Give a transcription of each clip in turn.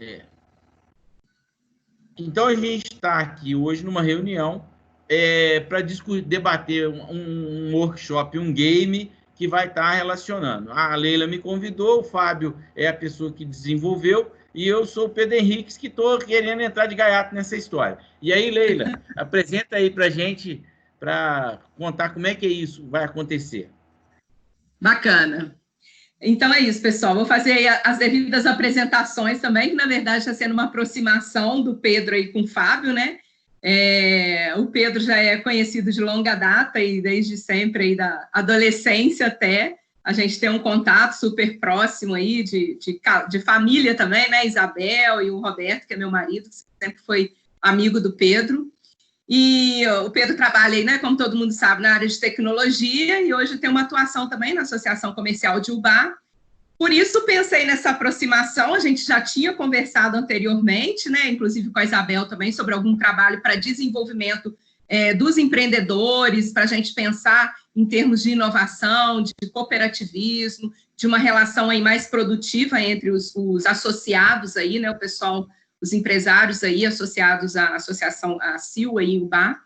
É. Então, a gente está aqui hoje numa reunião para debater um workshop, um game que vai estar relacionando. A Leila me convidou, o Fábio é a pessoa que desenvolveu, e eu sou o Pedro Henriques, que estou querendo entrar de gaiato nessa história. E aí, Leila, apresenta aí para a gente, para contar como é que isso vai acontecer. Bacana. Então é isso, pessoal. Vou fazer as devidas apresentações também, que na verdade está sendo uma aproximação do Pedro aí com o Fábio, né? O Pedro já é conhecido de longa data e desde sempre, aí da adolescência até. A gente tem um contato super próximo aí de família também, né? Isabel e o Roberto, que é meu marido, que sempre foi amigo do Pedro. E o Pedro trabalha aí, né, como todo mundo sabe, na área de tecnologia e hoje tem uma atuação também na Associação Comercial de Ubá. Por isso, pensei nessa aproximação, a gente já tinha conversado anteriormente, né, inclusive com a Isabel também, sobre algum trabalho para desenvolvimento dos empreendedores, para a gente pensar em termos de inovação, de cooperativismo, de uma relação aí mais produtiva entre os associados aí, né, o pessoal, os empresários aí associados à associação, à CIL aí, o UBA.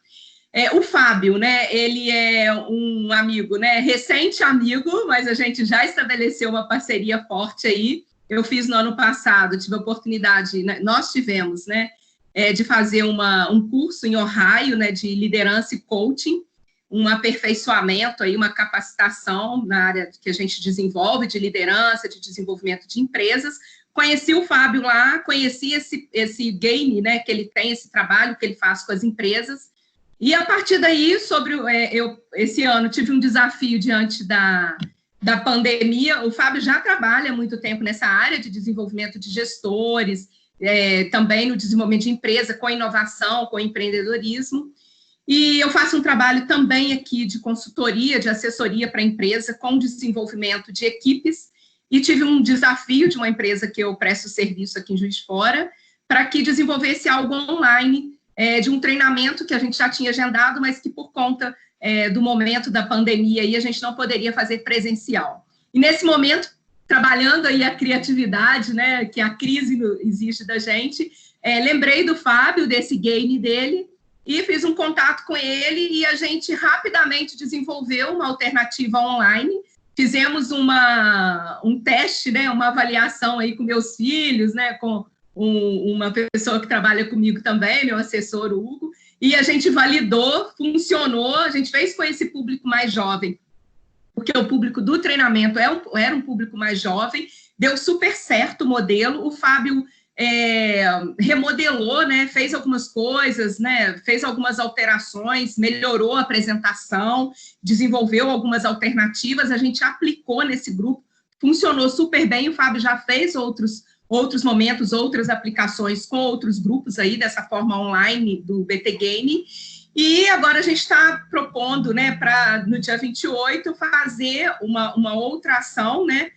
O Fábio, né, ele é um amigo, né, recente amigo, mas a gente já estabeleceu uma parceria forte aí. Eu fiz no ano passado, tive a oportunidade, né, nós tivemos, né, de fazer um curso em Ohio, né, de liderança e coaching, um aperfeiçoamento aí, uma capacitação na área que a gente desenvolve de liderança, de desenvolvimento de empresas. Conheci o Fábio lá, conheci esse game, né, que ele tem, esse trabalho que ele faz com as empresas. E, a partir daí, eu, esse ano, tive um desafio diante da pandemia. O Fábio já trabalha há muito tempo nessa área de desenvolvimento de gestores, também no desenvolvimento de empresa, com inovação, com empreendedorismo. E eu faço um trabalho também aqui de consultoria, de assessoria para a empresa, com desenvolvimento de equipes. E tive um desafio de uma empresa que eu presto serviço aqui em Juiz de Fora, para que desenvolvesse algo online, de um treinamento que a gente já tinha agendado, mas que por conta do momento da pandemia aí, a gente não poderia fazer presencial. E nesse momento, trabalhando aí a criatividade, né, que a crise exige da gente, lembrei do Fábio, desse game dele, e fiz um contato com ele e a gente rapidamente desenvolveu uma alternativa online. Fizemos um teste, né, uma avaliação aí com meus filhos, né, com uma pessoa que trabalha comigo também, meu assessor, o Hugo, e a gente validou, funcionou, a gente fez com esse público mais jovem, porque o público do treinamento era um público mais jovem, deu super certo o modelo, o Fábio remodelou, né, fez algumas coisas, né, fez algumas alterações, melhorou a apresentação, desenvolveu algumas alternativas, a gente aplicou nesse grupo, funcionou super bem, o Fábio já fez outros momentos, outras aplicações com outros grupos aí, dessa forma online do BT Game, e agora a gente está propondo, né, para no dia 28 fazer uma outra ação, né,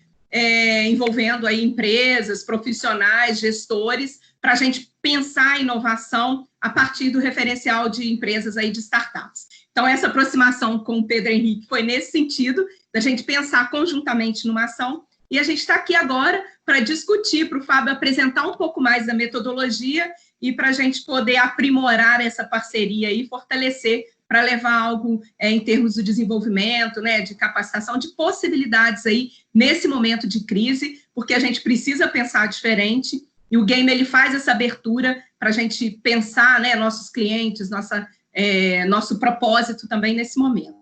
envolvendo aí empresas, profissionais, gestores, para a gente pensar a inovação a partir do referencial de empresas aí de startups. Então, essa aproximação com o Pedro Henrique foi nesse sentido, da gente pensar conjuntamente numa ação, e a gente está aqui agora para discutir, para o Fábio apresentar um pouco mais da metodologia e para a gente poder aprimorar essa parceria e fortalecer para levar algo em termos de desenvolvimento, né, de capacitação, de possibilidades aí nesse momento de crise, porque a gente precisa pensar diferente e o game ele faz essa abertura para a gente pensar, né, nossos clientes, nosso propósito também nesse momento.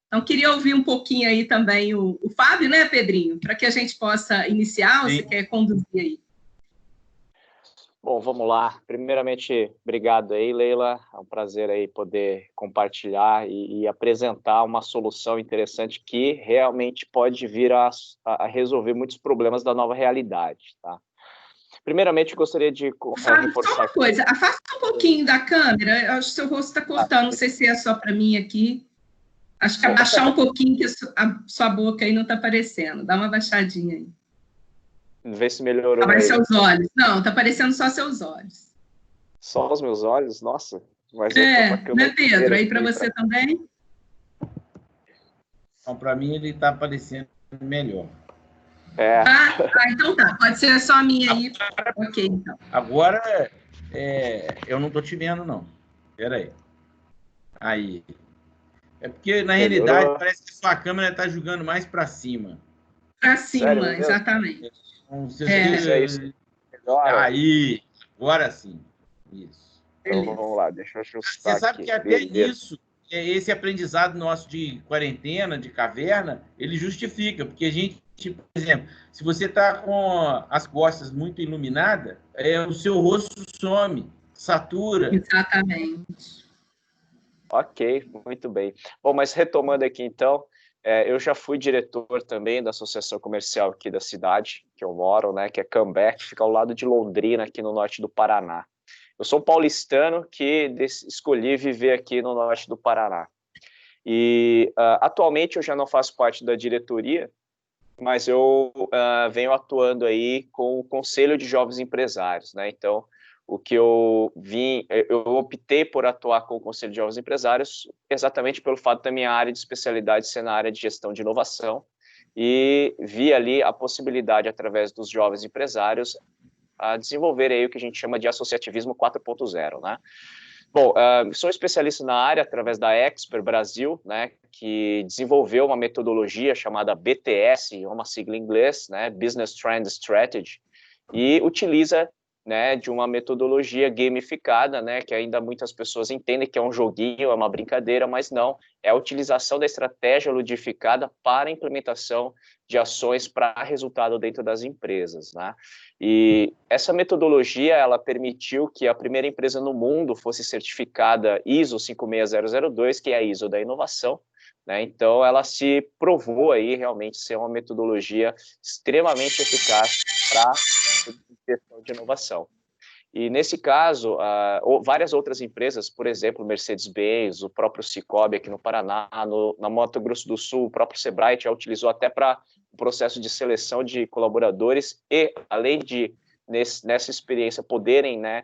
Então, queria ouvir um pouquinho aí também o Fábio, né, Pedrinho, para que a gente possa iniciar, ou você quer conduzir aí? Bom, vamos lá. Primeiramente, obrigado aí, Leila. É um prazer aí poder compartilhar e apresentar uma solução interessante que realmente pode vir a resolver muitos problemas da nova realidade, tá? Primeiramente, gostaria de reforçar... Só uma coisa, afasta um pouquinho da câmera, eu acho que o seu rosto está cortando, não sei se é só para mim aqui. Acho que abaixar um pouquinho, que a sua boca aí não está aparecendo. Dá uma abaixadinha aí. Vê se melhorou. Apareceu seus olhos. Não, está aparecendo só seus olhos. Só os meus olhos? Nossa. Mas né, Pedro? Aí para você também? Então, para mim, ele está aparecendo melhor. Então tá, pode ser só a minha aí. Ok, então. Agora, eu não estou te vendo, não. Espera aí. Aí. É porque, na realidade, parece que sua câmera está jogando mais para cima. Para cima, exatamente. Então, isso. Aí, agora sim. Isso. Então, vamos lá, deixa eu ajustar. Você sabe que até nisso, esse aprendizado nosso de quarentena, de caverna, ele justifica, porque a gente, por exemplo, se você está com as costas muito iluminadas, o seu rosto some, satura. Exatamente. Ok, muito bem. Bom, mas retomando aqui então, eu já fui diretor também da associação comercial aqui da cidade que eu moro, né, que é Cambé, que fica ao lado de Londrina, aqui no norte do Paraná. Eu sou paulistano que escolhi viver aqui no norte do Paraná. E atualmente eu já não faço parte da diretoria, mas eu venho atuando aí com o Conselho de Jovens Empresários, né? Então, o que eu optei por atuar com o Conselho de Jovens Empresários exatamente pelo fato da minha área de especialidade ser na área de gestão de inovação e vi ali a possibilidade, através dos jovens empresários, a desenvolver aí o que a gente chama de associativismo 4.0, né? Bom, sou especialista na área através da Expert Brasil, né, que desenvolveu uma metodologia chamada BTS, uma sigla em inglês, né, Business Trend Strategy, e utiliza, né, de uma metodologia gamificada, né, que ainda muitas pessoas entendem que é um joguinho, é uma brincadeira, mas não, é a utilização da estratégia ludificada para a implementação de ações para resultado dentro das empresas, né? E essa metodologia, ela permitiu que a primeira empresa no mundo fosse certificada ISO 56002, que é a ISO da inovação, né? Então, ela se provou aí realmente ser uma metodologia extremamente eficaz para gestão de inovação. E, nesse caso, várias outras empresas, por exemplo, Mercedes-Benz, o próprio Cicobi aqui no Paraná, na Mato Grosso do Sul, o próprio Sebrae já utilizou até para o processo de seleção de colaboradores e, além de, nessa experiência, poderem, né,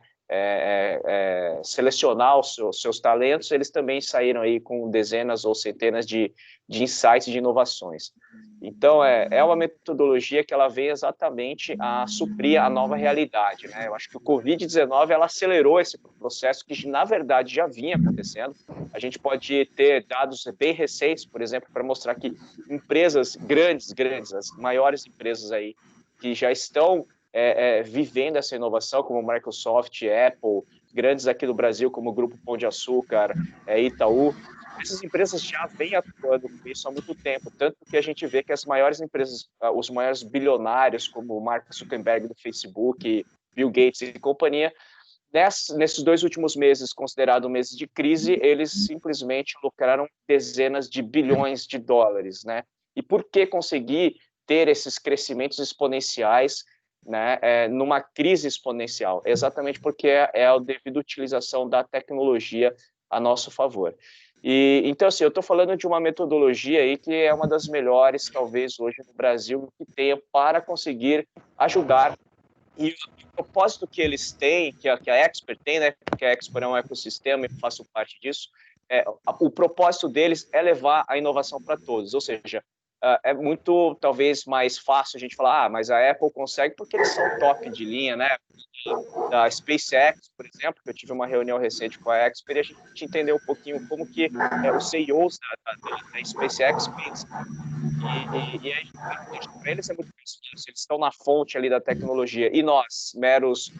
selecionar os seus talentos, eles também saíram aí com dezenas ou centenas de insights de inovações. Então, é uma metodologia que ela vem exatamente a suprir a nova realidade, né? Eu acho que o Covid-19 ela acelerou esse processo que, na verdade, já vinha acontecendo. A gente pode ter dados bem recentes, por exemplo, para mostrar que empresas grandes, as maiores empresas aí, que já estão vivendo essa inovação, como Microsoft, Apple, grandes aqui do Brasil, como o Grupo Pão de Açúcar, Itaú, essas empresas já vêm atuando com isso há muito tempo, tanto que a gente vê que as maiores empresas, os maiores bilionários, como o Mark Zuckerberg do Facebook, Bill Gates e companhia, nesses 2 últimos meses, considerado meses de crise, eles simplesmente lucraram dezenas de bilhões de dólares, né? E por que conseguir ter esses crescimentos exponenciais, né, numa crise exponencial? Exatamente porque é a devida utilização da tecnologia a nosso favor. E, então, assim, eu estou falando de uma metodologia aí que é uma das melhores, talvez, hoje no Brasil, que tenha para conseguir ajudar. E o propósito que eles têm, que a Expert tem, né, que a Expert é um ecossistema e eu faço parte disso, o propósito deles é levar a inovação para todos, ou seja, é muito, talvez, mais fácil a gente falar, mas a Apple consegue porque eles são top de linha, né? Da SpaceX, por exemplo, que eu tive uma reunião recente com a Expert e a gente entendeu um pouquinho como que os CEOs da SpaceX pensam. E para eles é muito difícil, eles estão na fonte ali da tecnologia, e nós, meros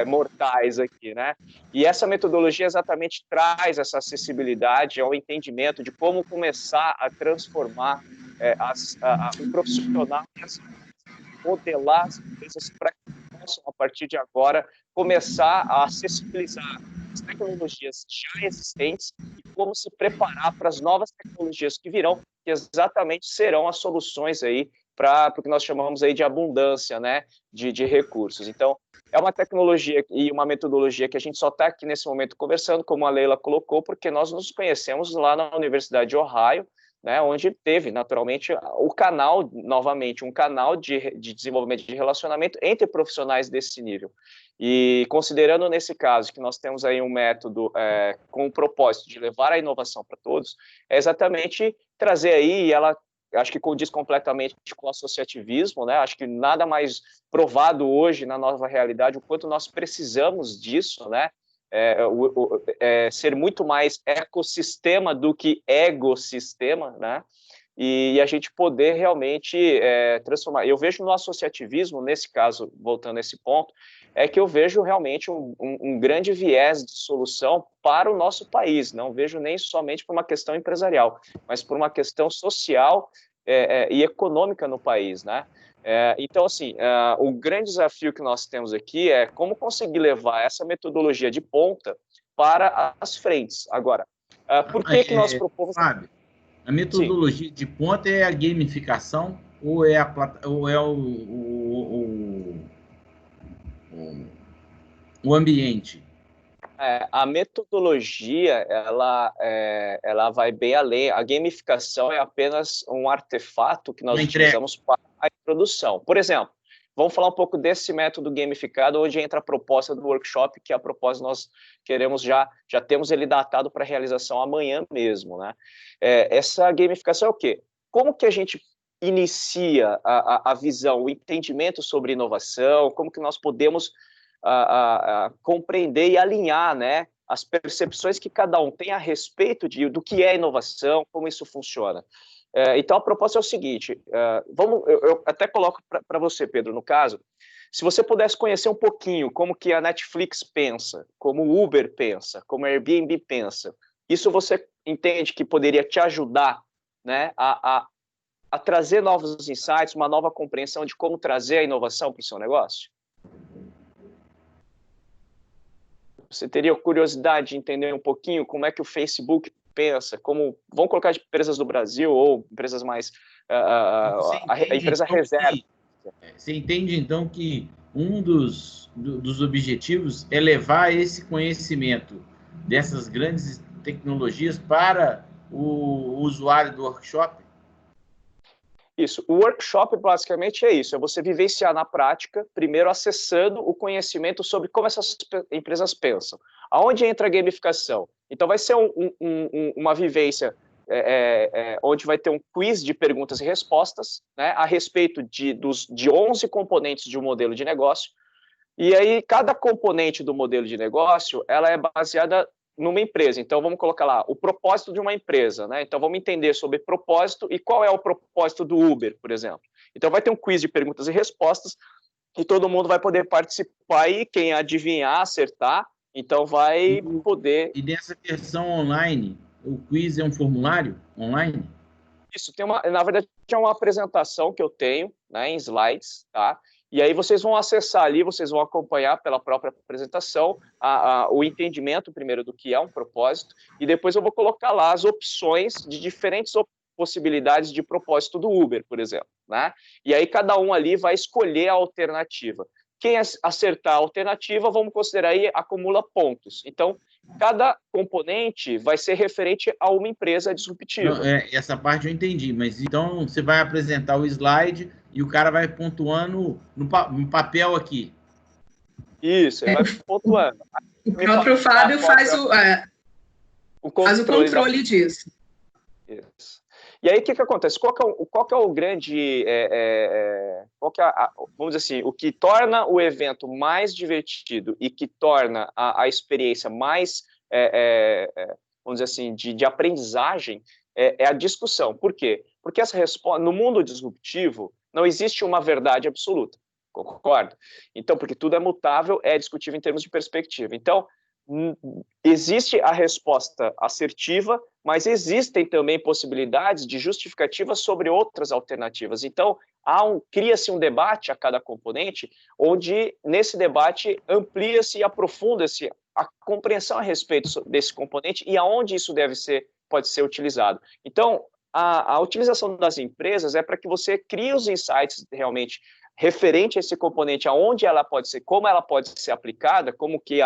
mortais aqui, né? E essa metodologia exatamente traz essa acessibilidade ao entendimento de como começar a transformar o profissional, modelar as empresas para que possam, a partir de agora, começar a acessibilizar as tecnologias já existentes e como se preparar para as novas tecnologias que virão, que exatamente serão as soluções aí para o que nós chamamos aí de abundância, né, de recursos. Então, é uma tecnologia e uma metodologia que a gente só está aqui nesse momento conversando, como a Leila colocou, porque nós nos conhecemos lá na Universidade de Ohio, né, onde teve, naturalmente, o canal, novamente, um canal de desenvolvimento de relacionamento entre profissionais desse nível. E considerando, nesse caso, que nós temos aí um método com o propósito de levar a inovação para todos, é exatamente trazer aí, e ela eu acho que condiz completamente com o associativismo, né? Acho que nada mais provado hoje na nova realidade o quanto nós precisamos disso, né? Ser muito mais ecossistema do que egossistema, né? E a gente poder realmente transformar. Eu vejo no associativismo, nesse caso, voltando a esse ponto, é que eu vejo realmente um grande viés de solução para o nosso país. Não vejo nem somente por uma questão empresarial, mas por uma questão social e econômica no país, né? Então, assim, o grande desafio que nós temos aqui é como conseguir levar essa metodologia de ponta para as frentes. Agora, por que nós propomos... Fábio, a metodologia de ponta é a gamificação ou é o ambiente? A metodologia, ela vai bem além. A gamificação é apenas um artefato que nós utilizamos para a introdução. Por exemplo, vamos falar um pouco desse método gamificado, onde entra a proposta do workshop, que a proposta nós queremos já temos ele datado para realização amanhã mesmo, né? Essa gamificação é o quê? Como que a gente inicia a visão, o entendimento sobre inovação, como que nós podemos compreender e alinhar, né, as percepções que cada um tem a respeito do que é inovação, como isso funciona. Então, a proposta é o seguinte, eu até coloco para você, Pedro, no caso, se você pudesse conhecer um pouquinho como que a Netflix pensa, como o Uber pensa, como a Airbnb pensa, isso você entende que poderia te ajudar, né, a trazer novos insights, uma nova compreensão de como trazer a inovação para o seu negócio? Você teria curiosidade de entender um pouquinho como é que o Facebook pensa, vamos colocar de empresas do Brasil ou empresas mais... a empresa então, reserva. Você entende, então, que um dos objetivos é levar esse conhecimento dessas grandes tecnologias para o usuário do workshop? Isso. O workshop, basicamente, é isso. É você vivenciar na prática, primeiro acessando o conhecimento sobre como essas empresas pensam. Aonde entra a gamificação? Então, vai ser uma vivência onde vai ter um quiz de perguntas e respostas, né, a respeito de 11 componentes de um modelo de negócio. E aí, cada componente do modelo de negócio, ela é baseada numa empresa. Então, vamos colocar lá o propósito de uma empresa, né? Então, vamos entender sobre propósito e qual é o propósito do Uber, por exemplo. Então, vai ter um quiz de perguntas e respostas e todo mundo vai poder participar e quem adivinhar, acertar, então vai poder... E dessa versão online, o quiz é um formulário online? Isso, na verdade, é uma apresentação que eu tenho, né, em slides, tá? E aí vocês vão acessar ali, vocês vão acompanhar pela própria apresentação o entendimento, primeiro, do que é um propósito, e depois eu vou colocar lá as opções de diferentes possibilidades de propósito do Uber, por exemplo, né? E aí cada um ali vai escolher a alternativa. Quem acertar a alternativa, vamos considerar aí, acumula pontos. Então, cada componente vai ser referente a uma empresa disruptiva. Não, essa parte eu entendi, mas então você vai apresentar o slide e o cara vai pontuando no papel aqui. Isso, ele vai pontuando. O próprio Fábio faz o controle disso. Isso. E aí, o que acontece? Qual que é o grande... vamos dizer assim, o que torna o evento mais divertido e que torna a experiência mais, vamos dizer assim, de aprendizagem é a discussão. Por quê? Porque no mundo disruptivo não existe uma verdade absoluta, concorda? Então, porque tudo é mutável, é discutível em termos de perspectiva. Então, existe a resposta assertiva, mas existem também possibilidades de justificativa sobre outras alternativas. Então, cria-se um debate a cada componente, onde nesse debate amplia-se e aprofunda-se a compreensão a respeito desse componente e aonde isso pode ser utilizado. Então, a utilização das empresas é para que você crie os insights realmente referente a esse componente, aonde ela pode ser, como ela pode ser aplicada, como que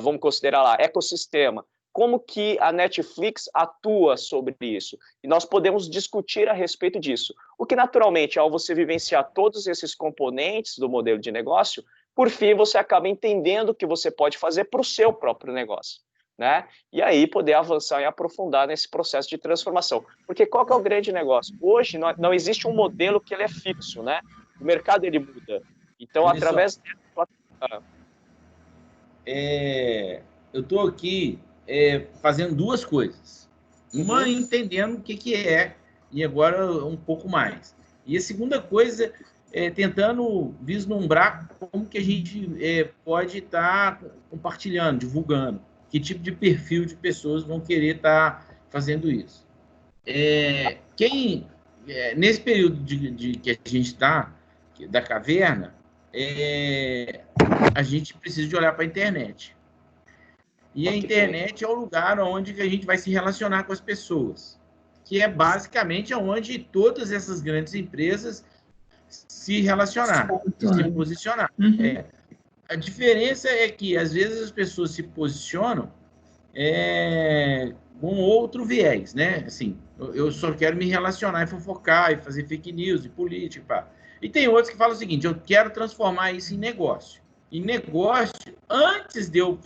vamos considerar lá, ecossistema, como que a Netflix atua sobre isso. E nós podemos discutir a respeito disso. O que, naturalmente, ao você vivenciar todos esses componentes do modelo de negócio, por fim, você acaba entendendo o que você pode fazer para o seu próprio negócio. né? E aí poder avançar e aprofundar nesse processo de transformação. Porque qual que é o grande negócio? Hoje não existe um modelo que ele é fixo, né? O mercado ele muda. Então, através eu estou aqui fazendo duas coisas. Uma, entendendo o que é, e agora um pouco mais. E a segunda coisa é tentando vislumbrar como que a gente pode estar compartilhando, divulgando. Que tipo de perfil de pessoas vão querer estar fazendo isso. Nesse período que a gente está, da caverna, a gente precisa de olhar para a internet. E a internet é o lugar onde a gente vai se relacionar com as pessoas, que é basicamente onde todas essas grandes empresas se relacionaram, se posicionaram. A diferença é que, às vezes, as pessoas se posicionam com outro viés, né? Assim, eu só quero me relacionar e fofocar e fazer fake news e política. Pá. E tem outros que falam o seguinte, eu quero transformar isso em negócio. Em negócio, antes de eu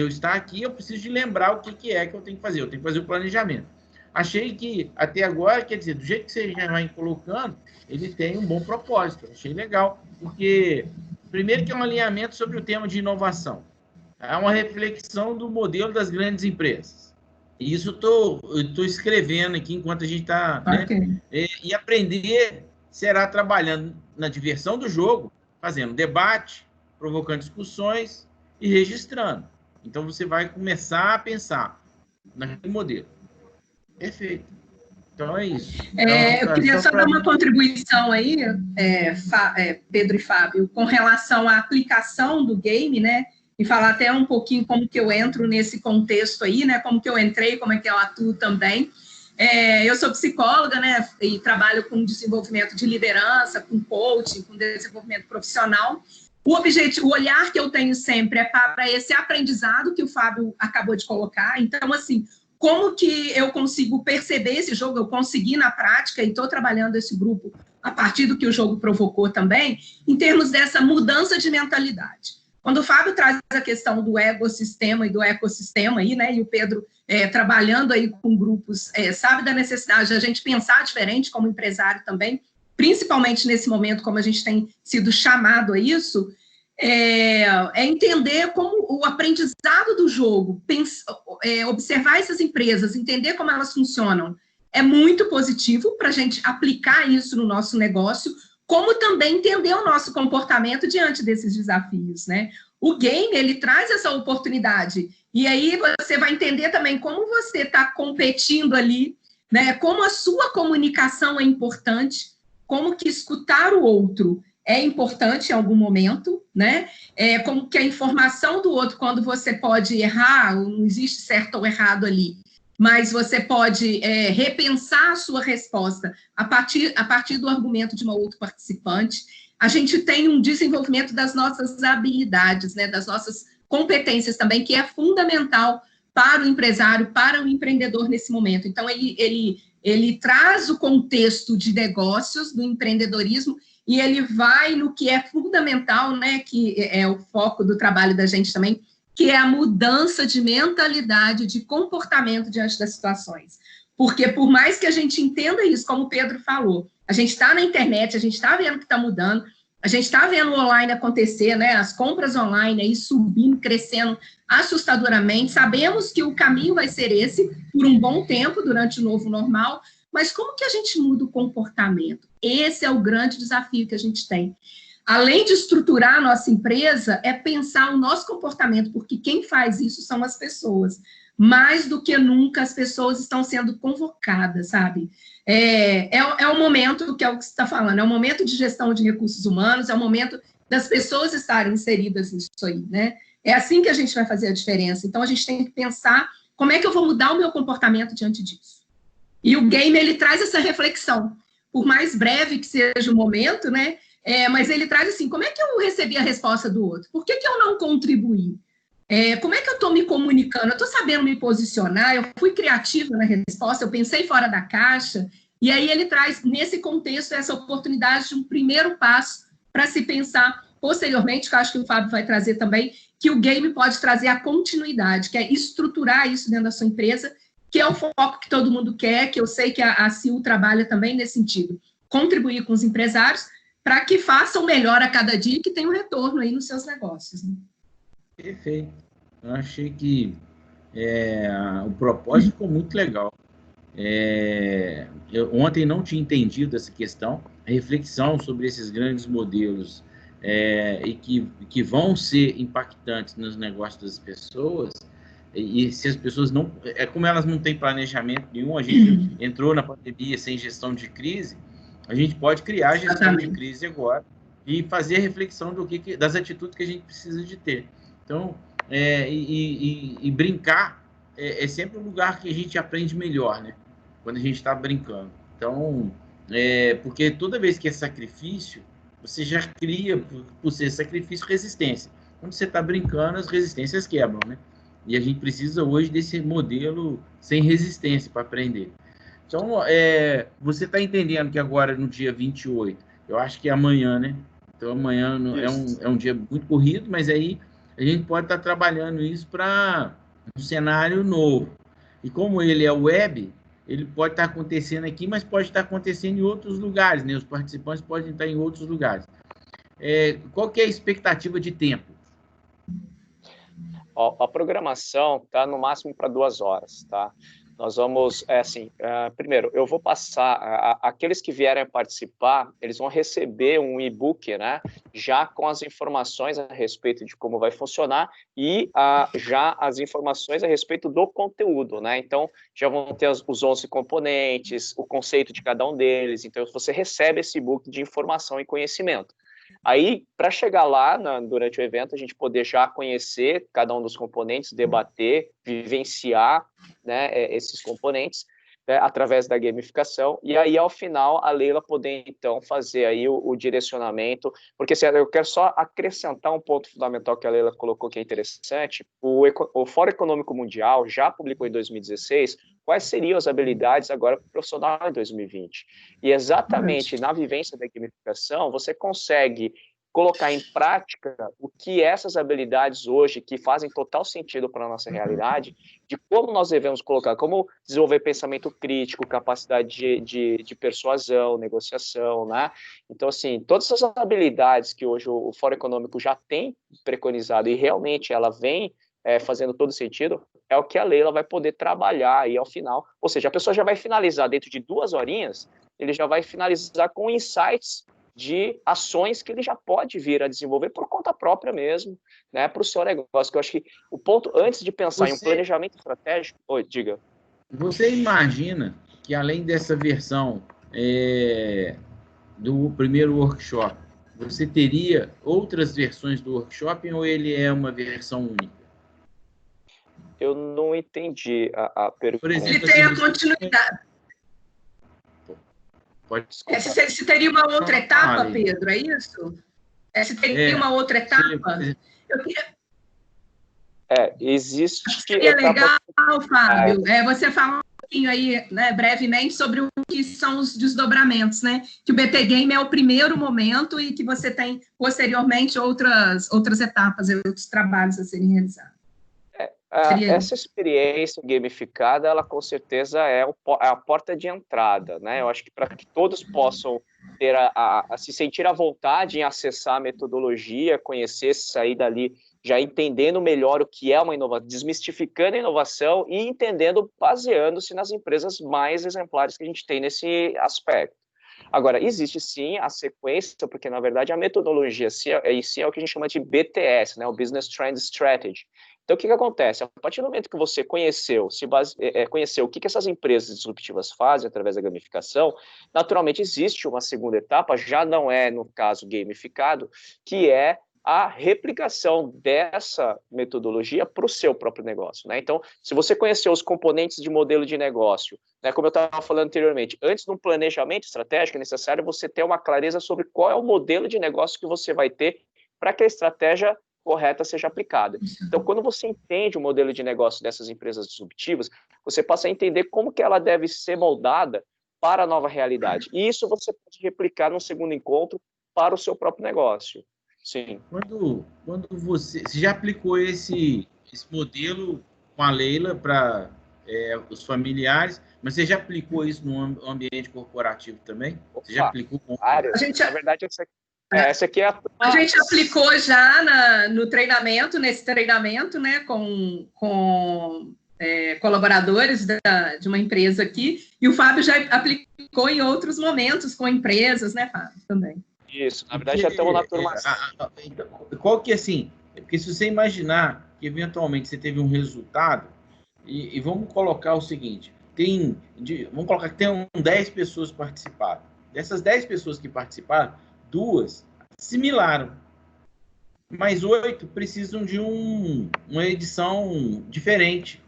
estar aqui, eu preciso de lembrar o que é que eu tenho que fazer. Eu tenho que fazer o planejamento. Achei que, até agora, quer dizer, do jeito que você já vai colocando, ele tem um bom propósito. Achei legal, porque, primeiro que é um alinhamento sobre o tema de inovação. É uma reflexão do modelo das grandes empresas. E isso eu estou escrevendo aqui enquanto a gente está... Okay. Né? E aprender será trabalhando na diversão do jogo, fazendo debate, provocando discussões e registrando. Então, você vai começar a pensar naquele modelo. Perfeito. Então, é isso. Eu queria só dar uma contribuição aí, Pedro e Fábio, com relação à aplicação do game, né? E falar até um pouquinho como que eu entro nesse contexto aí, né? Como que eu entrei, como é que eu atuo também. Eu sou psicóloga, né? E trabalho com desenvolvimento de liderança, com coaching, com desenvolvimento profissional. O olhar que eu tenho sempre é para esse aprendizado que o Fábio acabou de colocar. Então, assim, como que eu consigo perceber esse jogo? Eu consegui na prática e estou trabalhando esse grupo a partir do que o jogo provocou também, em termos dessa mudança de mentalidade. Quando o Fábio traz a questão do ecossistema e do ecossistema aí, né, e o Pedro trabalhando aí com grupos, sabe da necessidade de a gente pensar diferente como empresário também, principalmente nesse momento, como a gente tem sido chamado a isso, entender como o aprendizado do jogo, observar essas empresas, entender como elas funcionam, é muito positivo para a gente aplicar isso no nosso negócio, como também entender o nosso comportamento diante desses desafios, né? O game, ele traz essa oportunidade, e aí você vai entender também como você está competindo ali, né? Como a sua comunicação é importante, como que escutar o outro é importante em algum momento, né? Como que a informação do outro, quando você pode errar, não existe certo ou errado ali, mas você pode repensar a sua resposta a partir do argumento de uma outra participante. A gente tem um desenvolvimento das nossas habilidades, né, das nossas competências também, que é fundamental para o empresário, para o empreendedor nesse momento. Então, ele traz o contexto de negócios, do empreendedorismo, e ele vai no que é fundamental, né, que é o foco do trabalho da gente também, que é a mudança de mentalidade, de comportamento diante das situações. Porque por mais que a gente entenda isso, como o Pedro falou, a gente está na internet, a gente está vendo que está mudando, a gente está vendo o online acontecer, né, as compras online aí subindo, crescendo assustadoramente, sabemos que o caminho vai ser esse por um bom tempo, durante o novo normal, mas como que a gente muda o comportamento? Esse é o grande desafio que a gente tem. Além de estruturar a nossa empresa, é pensar o nosso comportamento, porque quem faz isso são as pessoas. Mais do que nunca, as pessoas estão sendo convocadas, sabe? É o momento, que é o que você está falando, é o momento de gestão de recursos humanos, é o momento das pessoas estarem inseridas nisso aí, né? É assim que a gente vai fazer a diferença. Então, a gente tem que pensar como é que eu vou mudar o meu comportamento diante disso. E o game, ele traz essa reflexão. Por mais breve que seja o momento, né? Mas ele traz assim, como é que eu recebi a resposta do outro? Por que eu não contribuí? Como é que eu estou me comunicando? Eu estou sabendo me posicionar, eu fui criativa na resposta, eu pensei fora da caixa, e aí ele traz, nesse contexto, essa oportunidade de um primeiro passo para se pensar posteriormente, que eu acho que o Fábio vai trazer também, que o game pode trazer a continuidade, que é estruturar isso dentro da sua empresa, que é o foco que todo mundo quer, que eu sei que a CIU trabalha também nesse sentido, contribuir com os empresários para que façam melhor a cada dia e que tenham retorno aí nos seus negócios. Né? Perfeito. Eu achei que o propósito ficou muito legal. Eu ontem não tinha entendido essa questão, a reflexão sobre esses grandes modelos e que vão ser impactantes nos negócios das pessoas, e se as pessoas não... como elas não têm planejamento nenhum, a gente entrou na pandemia sem gestão de crise, a gente pode criar gestão de crise agora e fazer a reflexão das atitudes que a gente precisa de ter. Então, brincar é sempre um lugar que a gente aprende melhor, né? Quando a gente está brincando. Então, porque toda vez que é sacrifício, você já cria, por ser sacrifício, resistência. Quando você está brincando, as resistências quebram, né? E a gente precisa hoje desse modelo sem resistência para aprender. Então, você está entendendo que agora, no dia 28, eu acho que é amanhã, né? Então, amanhã é um dia muito corrido, mas aí a gente pode estar trabalhando isso para um cenário novo. E como ele é web, ele pode estar acontecendo aqui, mas pode estar acontecendo em outros lugares, né? Os participantes podem estar em outros lugares. Qual que é a expectativa de tempo? A programação está no máximo para 2 horas, tá? Nós vamos, primeiro, eu vou passar, aqueles que vierem participar, eles vão receber um e-book, né, já com as informações a respeito de como vai funcionar e já as informações a respeito do conteúdo, né, então já vão ter os 11 componentes, o conceito de cada um deles, então você recebe esse e-book de informação e conhecimento. Aí, para chegar lá, durante o evento, a gente poder já conhecer cada um dos componentes, debater, vivenciar, né, esses componentes, né, através da gamificação, e aí, ao final, a Leila poder, então, fazer aí o direcionamento, porque eu quero só acrescentar um ponto fundamental que a Leila colocou que é interessante. O Fórum Econômico Mundial já publicou em 2016 quais seriam as habilidades agora para o profissional em 2020. E exatamente na vivência da gamificação, você consegue colocar em prática o que essas habilidades hoje, que fazem total sentido para a nossa realidade, de como nós devemos colocar, como desenvolver pensamento crítico, capacidade de persuasão, negociação, né? Então, assim, todas essas habilidades que hoje o Fórum Econômico já tem preconizado e realmente ela vem fazendo todo sentido, é o que a Leila vai poder trabalhar aí ao final. Ou seja, a pessoa já vai finalizar dentro de 2 horinhas, ele já vai finalizar com insights de ações que ele já pode vir a desenvolver por conta própria mesmo, né, para o seu negócio. Que eu acho que o ponto, antes de pensar em um planejamento estratégico... Oi, diga. Você imagina que, além dessa versão do primeiro workshop, você teria outras versões do workshop ou ele é uma versão única? Eu não entendi a pergunta. Por exemplo, ele tem a continuidade. Se teria uma outra etapa, Pedro, é isso? Se teria uma outra etapa? Existe... Seria legal, Fábio, você falar um pouquinho aí, né, brevemente, sobre o que são os desdobramentos, né? Que o BT Game é o primeiro momento e que você tem, posteriormente, outras etapas, outros trabalhos a serem realizados. Essa experiência gamificada, ela com certeza é a porta de entrada, né? Eu acho que para que todos possam ter a se sentir à vontade em acessar a metodologia, conhecer, sair dali já entendendo melhor o que é uma inovação, desmistificando a inovação e entendendo, baseando-se nas empresas mais exemplares que a gente tem nesse aspecto. Agora, existe sim a sequência, porque na verdade a metodologia em si é o que a gente chama de BTS, né? O Business Trend Strategy. Então, o que acontece? A partir do momento que você conheceu o que essas empresas disruptivas fazem através da gamificação, naturalmente existe uma segunda etapa, já não é, no caso, gamificado, que é a replicação dessa metodologia para o seu próprio negócio, né? Então, se você conheceu os componentes de modelo de negócio, né, como eu estava falando anteriormente, antes de um planejamento estratégico, é necessário você ter uma clareza sobre qual é o modelo de negócio que você vai ter para que a estratégia correta seja aplicada. Então, quando você entende o modelo de negócio dessas empresas disruptivas, você passa a entender como que ela deve ser moldada para a nova realidade. E isso você pode replicar num segundo encontro para o seu próprio negócio. Sim. Quando você já aplicou esse modelo com a Leila para os familiares, mas você já aplicou isso no ambiente corporativo também? Opa, você já aplicou com áreas. Na verdade, essa aqui é a gente aplicou já no treinamento, nesse treinamento, né, com colaboradores de uma empresa aqui, e o Fábio já aplicou em outros momentos com empresas, né, Fábio, também. Isso, na verdade já estamos na turma. Qual que assim? Porque se você imaginar que eventualmente você teve um resultado, e vamos colocar o seguinte, vamos colocar que tem 10 pessoas que participaram. Dessas 10 pessoas que participaram, 2 assimilaram, mas 8 precisam de uma edição diferente,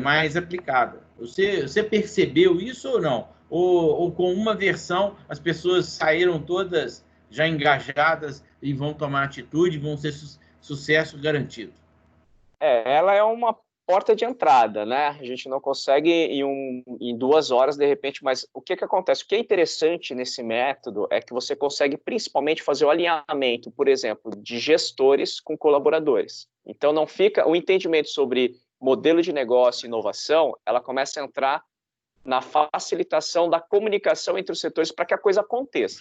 mais aplicada. Você percebeu isso ou não? Ou com uma versão as pessoas saíram todas já engajadas e vão tomar atitude, vão ser sucesso garantido? Ela é uma porta de entrada, né? A gente não consegue em 2 horas, de repente, mas o que acontece? O que é interessante nesse método é que você consegue principalmente fazer o alinhamento, por exemplo, de gestores com colaboradores. Então, não fica o entendimento sobre modelo de negócio e inovação, ela começa a entrar na facilitação da comunicação entre os setores para que a coisa aconteça.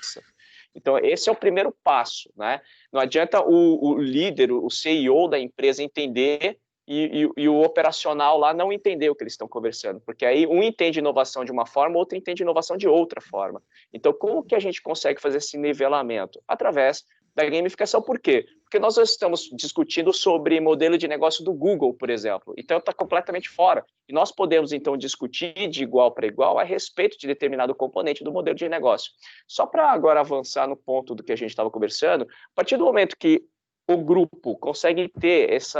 Então, esse é o primeiro passo, né? Não adianta o líder, o CEO da empresa entender e o operacional lá não entender o que eles estão conversando, porque aí um entende inovação de uma forma, o outro entende inovação de outra forma. Então, como que a gente consegue fazer esse nivelamento? Através da gamificação. Por quê? Porque nós estamos discutindo sobre modelo de negócio do Google, por exemplo. Então, está completamente fora. E nós podemos, então, discutir de igual para igual a respeito de determinado componente do modelo de negócio. Só para agora avançar no ponto do que a gente estava conversando, a partir do momento que o grupo consegue ter esse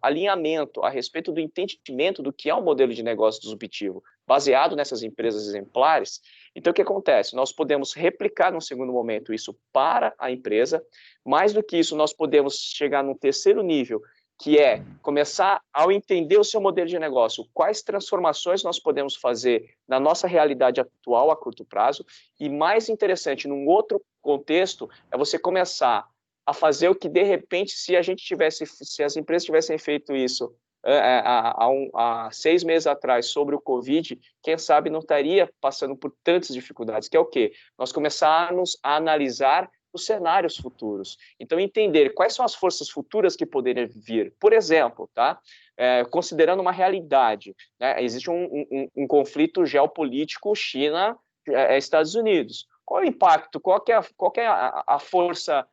alinhamento a respeito do entendimento do que é um modelo de negócio disruptivo, baseado nessas empresas exemplares, então o que acontece? Nós podemos replicar num segundo momento isso para a empresa, mais do que isso, nós podemos chegar num terceiro nível, que é começar, ao entender o seu modelo de negócio, quais transformações nós podemos fazer na nossa realidade atual a curto prazo, e mais interessante, num outro contexto, é você começar a fazer o que, de repente, se as empresas tivessem feito isso há 6 meses atrás sobre o Covid, quem sabe não estaria passando por tantas dificuldades, que é o quê? Nós começarmos a analisar os cenários futuros. Então, entender quais são as forças futuras que poderiam vir. Por exemplo, tá? Considerando uma realidade, né? Existe um conflito geopolítico China-Estados Unidos. Qual é o impacto? Qual que é a força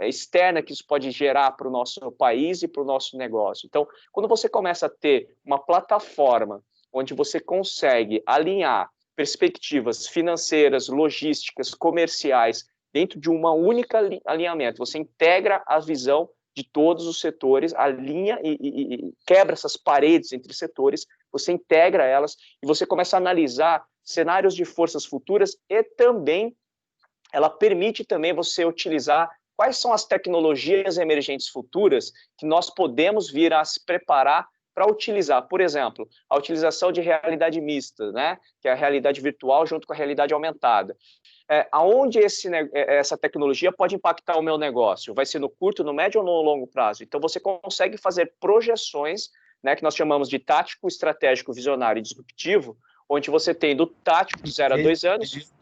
externa que isso pode gerar para o nosso país e para o nosso negócio? Então, quando você começa a ter uma plataforma onde você consegue alinhar perspectivas financeiras, logísticas, comerciais, dentro de uma única alinhamento, você integra a visão de todos os setores, alinha e quebra essas paredes entre setores, você integra elas e você começa a analisar cenários de forças futuras e também ela permite também você utilizar quais são as tecnologias emergentes futuras que nós podemos vir a se preparar para utilizar. Por exemplo, a utilização de realidade mista, né? Que é a realidade virtual junto com a realidade aumentada. Aonde essa tecnologia pode impactar o meu negócio? Vai ser no curto, no médio ou no longo prazo? Então, você consegue fazer projeções, né, que nós chamamos de tático, estratégico, visionário e disruptivo, onde você tem do tático de 0 a 2 anos... Isso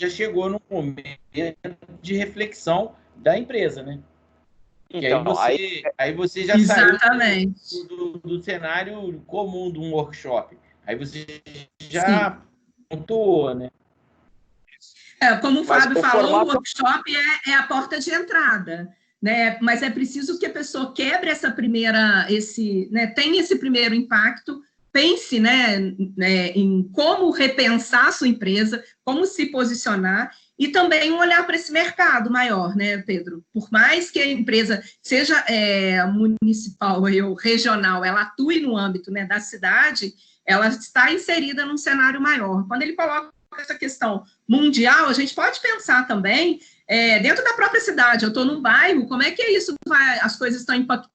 já chegou no momento de reflexão da empresa, né? Então, aí você já exatamente. saiu do cenário comum de um workshop. Aí você já pontuou, né? Como o Fábio falou, o workshop é a porta de entrada, né? Mas é preciso que a pessoa quebre tenha esse primeiro impacto, pense, né, em como repensar a sua empresa, como se posicionar e também olhar para esse mercado maior, né, Pedro? Por mais que a empresa seja municipal ou regional, ela atue no âmbito, né, da cidade, ela está inserida num cenário maior. Quando ele coloca essa questão mundial, a gente pode pensar também dentro da própria cidade. Eu estou num bairro, como é que isso as coisas estão impactando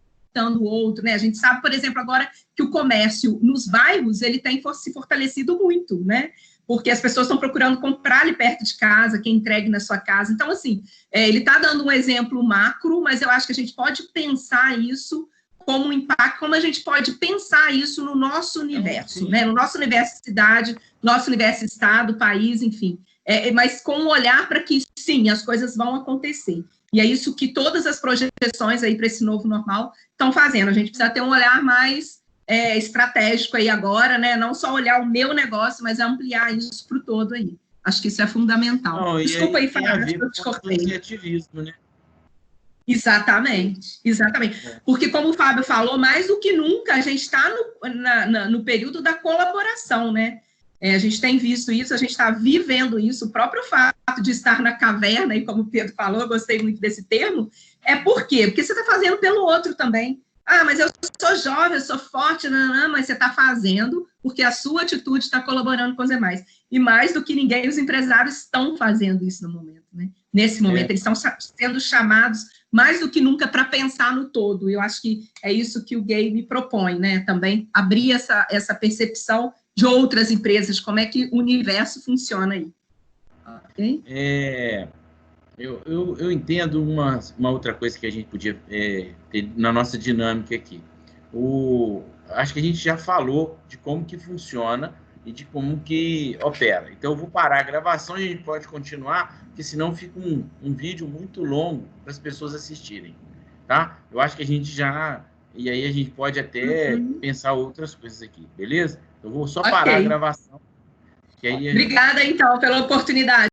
o outro, né? A gente sabe, por exemplo, agora que o comércio nos bairros ele tem se fortalecido muito, né? porque as pessoas estão procurando comprar ali perto de casa, que entregue na sua casa. Então, assim, ele está dando um exemplo macro, mas eu acho que a gente pode pensar isso como um impacto, como a gente pode pensar isso no nosso universo, né? No nosso universo cidade, nosso universo estado, país, enfim. Mas com um olhar para que, sim, as coisas vão acontecer. E é isso que todas as projeções aí para esse novo normal estão fazendo. A gente precisa ter um olhar mais estratégico aí agora, né? Não só olhar o meu negócio, mas ampliar isso para o todo aí. Acho que isso é fundamental. Não, Desculpa aí, Fábio, eu te cortei. Associativismo, né? Exatamente. Porque, como o Fábio falou, mais do que nunca, a gente está no período da colaboração, né? A gente tem visto isso, a gente está vivendo isso, o próprio fato de estar na caverna, e como o Pedro falou, eu gostei muito desse termo, por quê? Porque você está fazendo pelo outro também. Ah, mas eu sou jovem, eu sou forte, mas você está fazendo porque a sua atitude está colaborando com os demais. E mais do que ninguém, os empresários estão fazendo isso no momento, né? Nesse momento, eles estão sendo chamados mais do que nunca para pensar no todo. Eu acho que é isso que o game propõe, né? Também abrir essa percepção de outras empresas, como é que o universo funciona aí. Ok? Eu entendo uma outra coisa que a gente podia ter na nossa dinâmica aqui. Acho que a gente já falou de como que funciona e de como que opera. Então, eu vou parar a gravação e a gente pode continuar, porque senão fica um vídeo muito longo para as pessoas assistirem. Tá? Eu acho que a gente já... E aí a gente pode até pensar outras coisas aqui, beleza? Eu vou só parar a gravação. Que aí Obrigada, então, pela oportunidade.